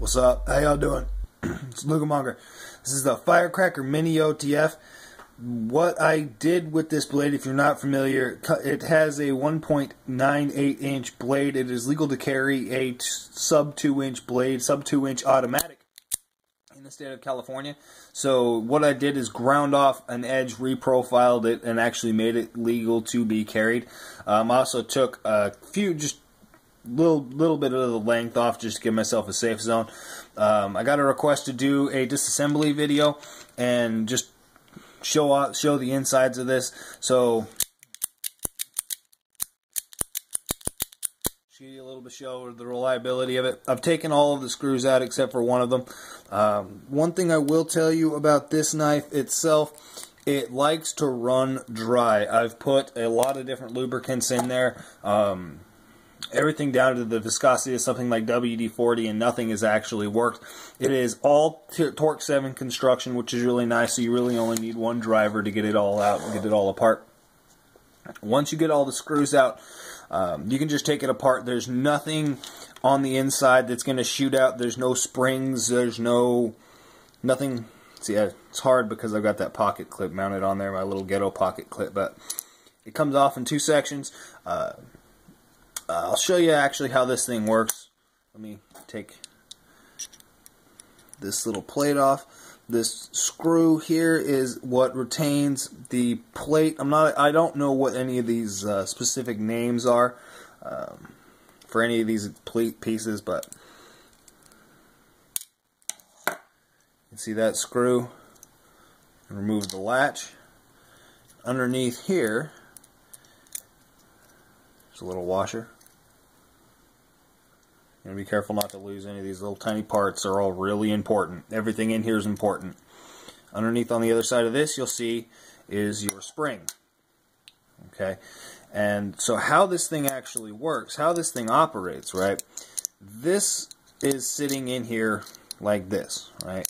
What's up? How y'all doing? It's Lugamonger. This is the Firecracker Mini OTF. What I did with this blade, if you're not familiar, it has a 1.98 inch blade. It is legal to carry a sub 2 inch blade, sub 2 inch automatic in the state of California. So what I did is ground off an edge, reprofiled it, and actually made it legal to be carried. I also took a few, just little bit of the length off just to give myself a safe zone. I got a request to do a disassembly video and just show the insides of this. So show the reliability of it. I've taken all of the screws out except for one of them. One thing I will tell you about this knife itself, it likes to run dry. I've put a lot of different lubricants in there. Everything down to the viscosity of something like WD-40, and nothing has actually worked. It is all Torque 7 construction, which is really nice, so you really only need one driver to get it all out and get it all apart. Once you get all the screws out, you can just take it apart. There's nothing on the inside that's going to shoot out. There's no springs. There's nothing. See, it's hard because I've got that pocket clip mounted on there, my little ghetto pocket clip, but it comes off in two sections. I'll show you actually how this thing works. Let me take this little plate off. This screw here is what retains the plate. I don't know what any of these specific names are for any of these plate pieces, but you can see that screw. Remove the latch. Underneath here, there's a little washer. You gotta be careful not to lose any of these little tiny parts. They're all really important. Everything in here is important. Underneath on the other side of this, you'll see is your spring. Okay, and so how this thing actually works, how this thing operates, right? This is sitting in here like this, right?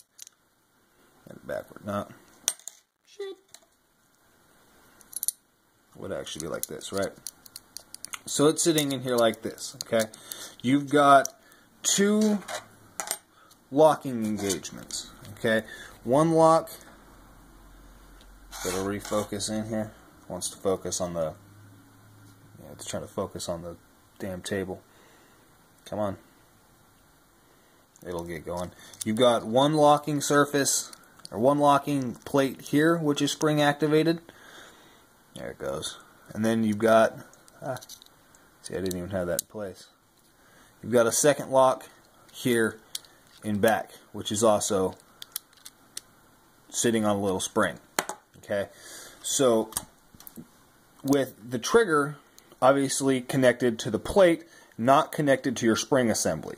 Get it backward. No. Shit. It would actually be like this, right? So it's sitting in here like this, okay? You've got two locking engagements, okay? One lock, it'll refocus in here. Wants to focus on the, yeah, it's trying to focus on the damn table. Come on. It'll get going. You've got one locking surface, or one locking plate here, which is spring activated. There it goes. And then you've got, see, I didn't even have that in place. You've got a second lock here in back, which is also sitting on a little spring. Okay, so with the trigger obviously connected to the plate, not connected to your spring assembly.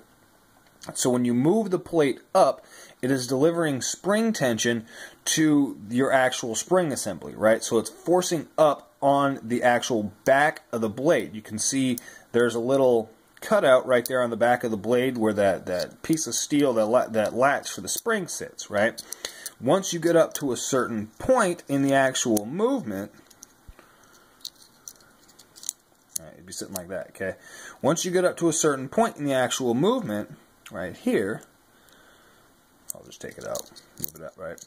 So when you move the plate up, it is delivering spring tension to your actual spring assembly, right? So it's forcing up on the actual back of the blade. You can see there's a little cutout right there on the back of the blade where that piece of steel, that latch for the spring sits, right? Once you get up to a certain point in the actual movement, right, it'd be sitting like that, okay? Once you get up to a certain point in the actual movement, right here, I'll just take it out, move it up, right?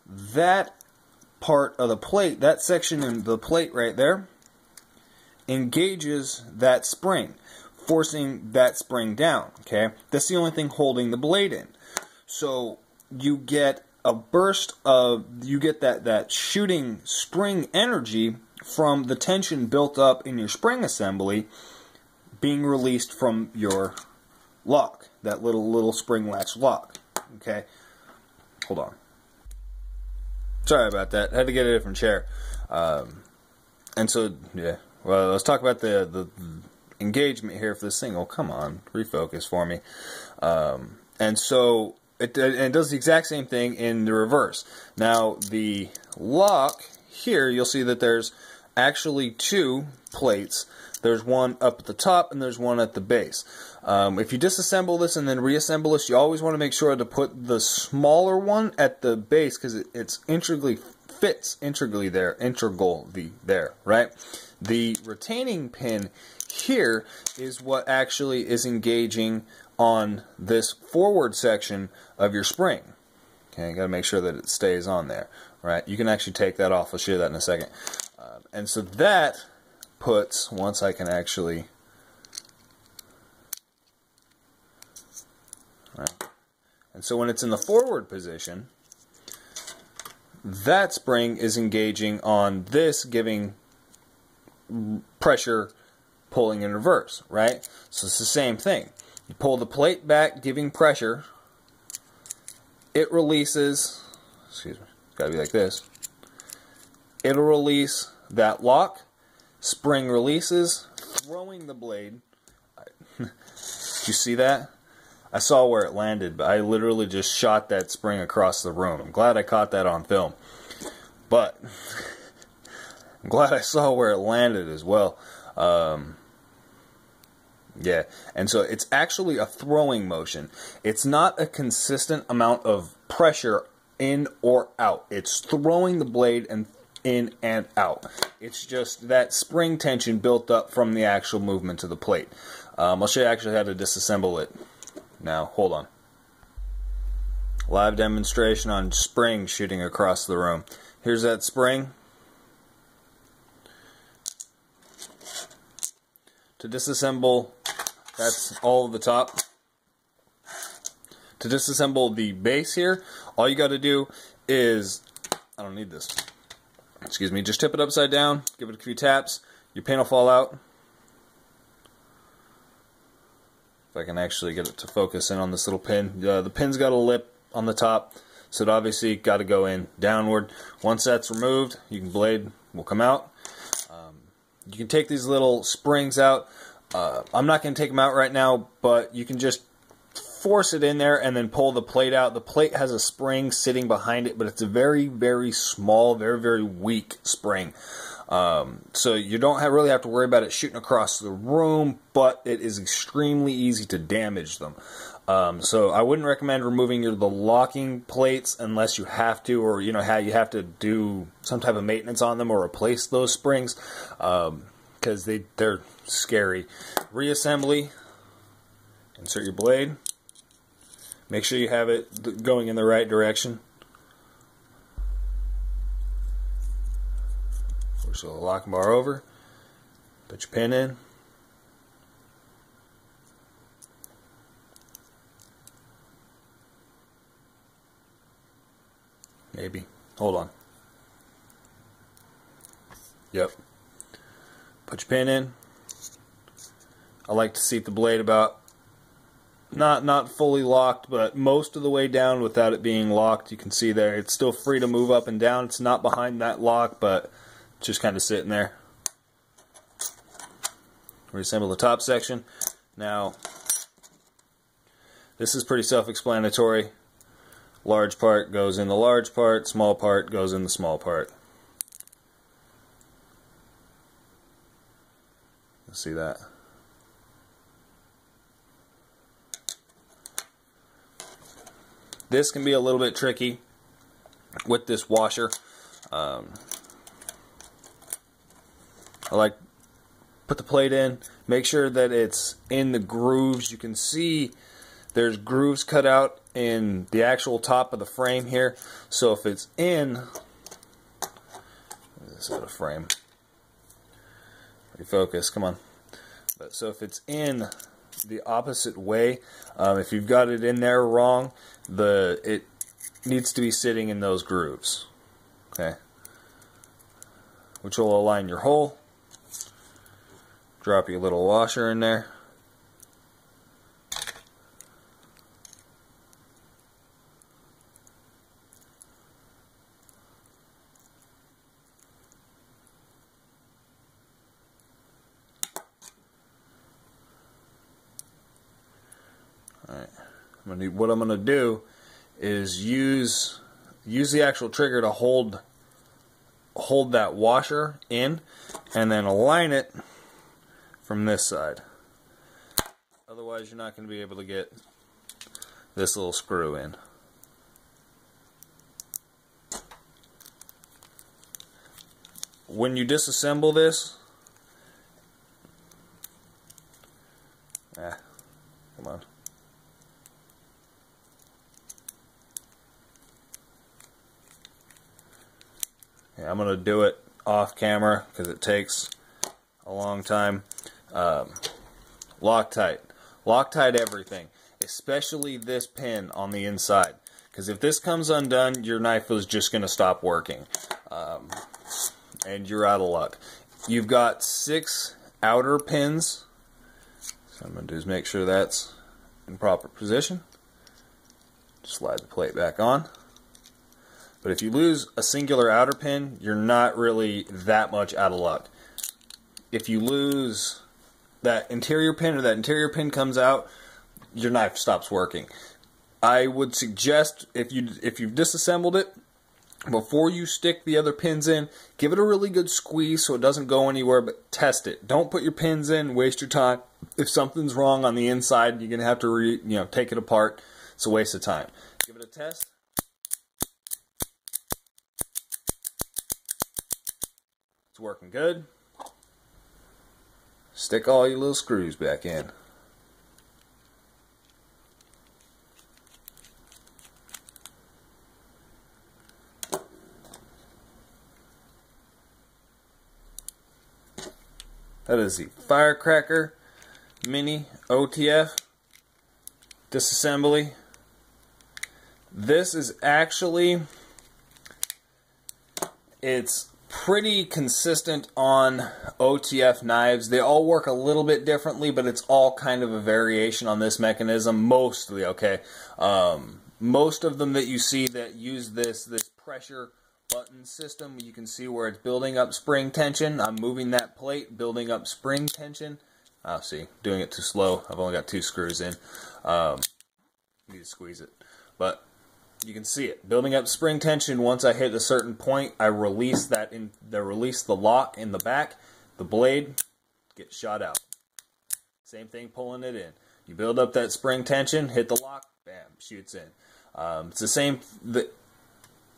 That part of the plate, that section in the plate right there, engages that spring, forcing that spring down, okay? That's the only thing holding the blade in. So you get a burst of, you get that shooting spring energy from the tension built up in your spring assembly being released from your lock, that little spring latch lock, okay? Hold on. Sorry about that. I had to get a different chair. And so, yeah. Well, let's talk about the engagement here for this thing. Oh, come on. Refocus for me. And so, it does the exact same thing in the reverse. Now, the lock here, you'll see that there's actually two plates. There's one up at the top and there's one at the base. If you disassemble this and then reassemble this, you always want to make sure to put the smaller one at the base because it's fits integrally there, right? The retaining pin here is what actually is engaging on this forward section of your spring. Okay, you got to make sure that it stays on there, right? You can actually take that off. I'll show you that in a second. And so that puts, once I can actually, right? And so when it's in the forward position, that spring is engaging on this, giving pressure pulling in reverse, right? So it's the same thing. You pull the plate back, giving pressure. It releases, excuse me, it's got to be like this. It'll release that lock. Spring releases, throwing the blade. Did you see that? I saw where it landed, but I literally just shot that spring across the room. I'm glad I caught that on film. But I'm glad I saw where it landed as well. Yeah, and so it's actually a throwing motion. It's not a consistent amount of pressure in or out. It's throwing the blade and in and out. It's just that spring tension built up from the actual movement of the plate. I'll show you actually how to disassemble it. Now, hold on. Live demonstration on spring shooting across the room. Here's that spring. To disassemble, that's all of the top. To disassemble the base here, all you got to do is, I don't need this, excuse me, just tip it upside down, give it a few taps, your pin will fall out. If I can actually get it to focus in on this little pin. The pin's got a lip on the top, so it obviously got to go in downward. Once that's removed, blade will come out. You can take these little springs out. I'm not going to take them out right now, but you can just force it in there and then pull the plate out. The plate has a spring sitting behind it, but it's a very, very small, very, very weak spring. So you don't really have to worry about it shooting across the room, but it is extremely easy to damage them. So I wouldn't recommend removing the locking plates unless you have to, or you have to do some type of maintenance on them or replace those springs, because they're scary. Reassembly. Insert your blade. Make sure you have it going in the right direction. Push the locking bar over. Put your pin in. Maybe. Hold on. Yep. Put your pin in. I like to seat the blade about not fully locked, but most of the way down without it being locked. You can see there it's still free to move up and down. It's not behind that lock, but just kind of sitting there. Reassemble the top section. Now, this is pretty self-explanatory. Large part goes in the large part, small part goes in the small part. Let's see that. This can be a little bit tricky with this washer. I like put the plate in, make sure that it's in the grooves. You can see there's grooves cut out in the actual top of the frame here. So if it's in, this out of frame, refocus, come on. So if it's in the opposite way, if you've got it in there wrong, it needs to be sitting in those grooves, okay, which will align your hole. Drop your little washer in there. Alright, what I'm going to do is use the actual trigger to hold that washer in, and then align it from this side. Otherwise you're not going to be able to get this little screw in. When you disassemble this, come on, Yeah, I'm going to do it off camera because it takes a long time. Loctite. Loctite everything, especially this pin on the inside. Because if this comes undone, your knife is just going to stop working. And you're out of luck. You've got 6 outer pins. So what I'm going to do is make sure that's in proper position. Slide the plate back on. But if you lose a singular outer pin, you're not really that much out of luck. If you lose that interior pin, or that interior pin comes out, your knife stops working. I would suggest, if you've disassembled it, before you stick the other pins in, give it a really good squeeze so it doesn't go anywhere, but test it. Don't put your pins in, waste your time. If something's wrong on the inside, you're going to have to take it apart. It's a waste of time. Give it a test. It's working good. Stick all your little screws back in. That is the Firecracker Mini OTF disassembly. This is actually, it's pretty consistent on OTF knives. They all work a little bit differently, but it's all kind of a variation on this mechanism, mostly, okay? Most of them that you see that use this pressure button system, you can see where it's building up spring tension. I'm moving that plate, building up spring tension. Oh, see, doing it too slow. I've only got 2 screws in. Need to squeeze it. But you can see it building up spring tension. Once I hit a certain point, I release the lock in the back. The blade gets shot out. Same thing pulling it in. You build up that spring tension, hit the lock, bam, shoots in. It's the same. The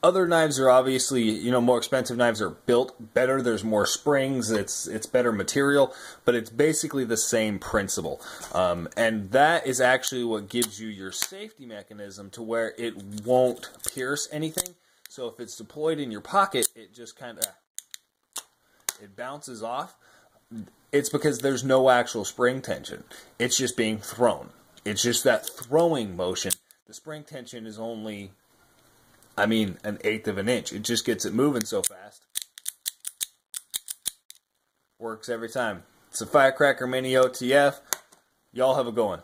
other knives are obviously, more expensive knives are built better. There's more springs. It's better material, but it's basically the same principle. And that is actually what gives you your safety mechanism to where it won't pierce anything. So if it's deployed in your pocket, it just kind of, it bounces off. It's because there's no actual spring tension. It's just being thrown. It's just that throwing motion. The spring tension is only, an 1/8 of an inch. It just gets it moving so fast. Works every time. It's a Firecracker Mini OTF. Y'all have a good one.